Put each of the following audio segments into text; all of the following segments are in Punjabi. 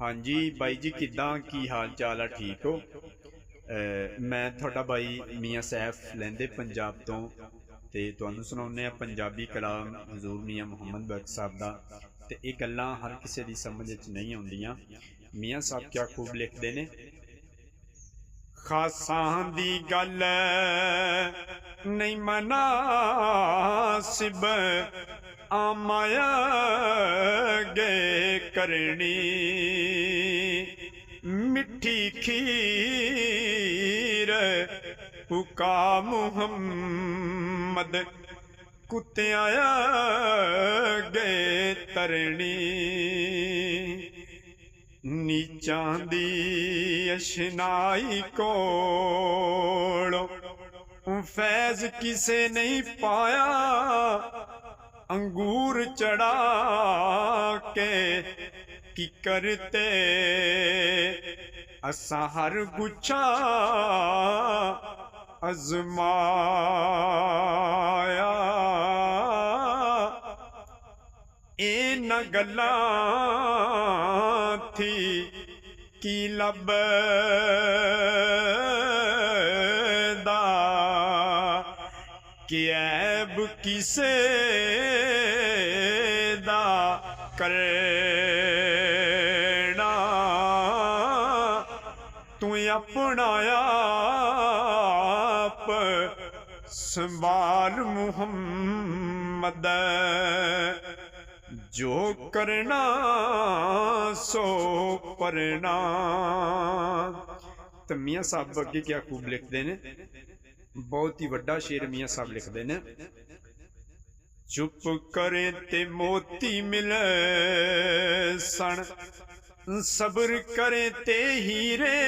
ਹਾਂਜੀ ਬਾਈ ਜੀ, ਕਿੱਦਾਂ ਕੀ ਹਾਲ ਚਾਲ ਆ? ਠੀਕ ਹੋ? ਮੈਂ ਤੁਹਾਡਾ ਬਾਈ ਮੀਆਂ ਸੈਫ ਲਹਿੰਦੇ ਪੰਜਾਬ ਤੋਂ, ਤੇ ਤੁਹਾਨੂੰ ਸੁਣਾਉਂਦੇ ਆ ਪੰਜਾਬੀ ਕਲਾਮ ਹਜ਼ੂਰ ਮੀਆਂ ਮੁਹੰਮਦ ਬਖਸ਼ ਸਾਹਿਬ ਦਾ। ਤੇ ਇਹ ਗੱਲਾਂ ਹਰ ਕਿਸੇ ਦੀ ਸਮਝ ਵਿੱਚ ਨਹੀਂ ਆਉਂਦੀਆਂ। ਮੀਆਂ ਸਾਹਿਬ ਕਿਆ ਖੂਬ ਲਿਖਦੇ ਨੇ। ਖਾਸਾਂ ਦੀ ਗੱਲ ਨਹੀਂ ਮਨਾਸਿਬ ਆਮਾਇਆ ਗੇ ਕਰਨੀ, ਮਿੱਠੀ ਖੀਰ ਹੁਕਾ ਮੁਹੰਮਦ ਕੁੱਤਿਆਂ ਗੇ ਤਰਣੀ, ਨੀਚਾਂ ਦੀ ਅਸ਼ਨਾਈ ਕੋਲੋਂ ਫੈਜ਼ ਕਿਸੇ ਨਹੀਂ ਪਾਇਆ, अंगूर चढ़ा के की करते असा हर गुच्छा अजमाया, ए न गल्लां थी की लभदा कि ऐब किसे दा करना, तू अपना आप संभाल मुहम्मद, जो करना सो परना। तो मियाँ साहब अगे क्या खूब लिखते हैं, बहुत ही वड्डा शेर मियाँ साहब लिखते हैं। चुप करे ते मोती मिले सन, सब्र करे ते हीरे,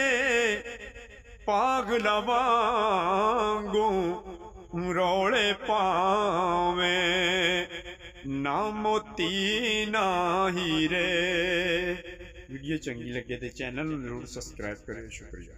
पागला वांगू रौले पावे, ना मोती ना हीरे। वीडियो चंगी लगे तो चैनल जरूर सब्सक्राइब करें। शुक्रिया।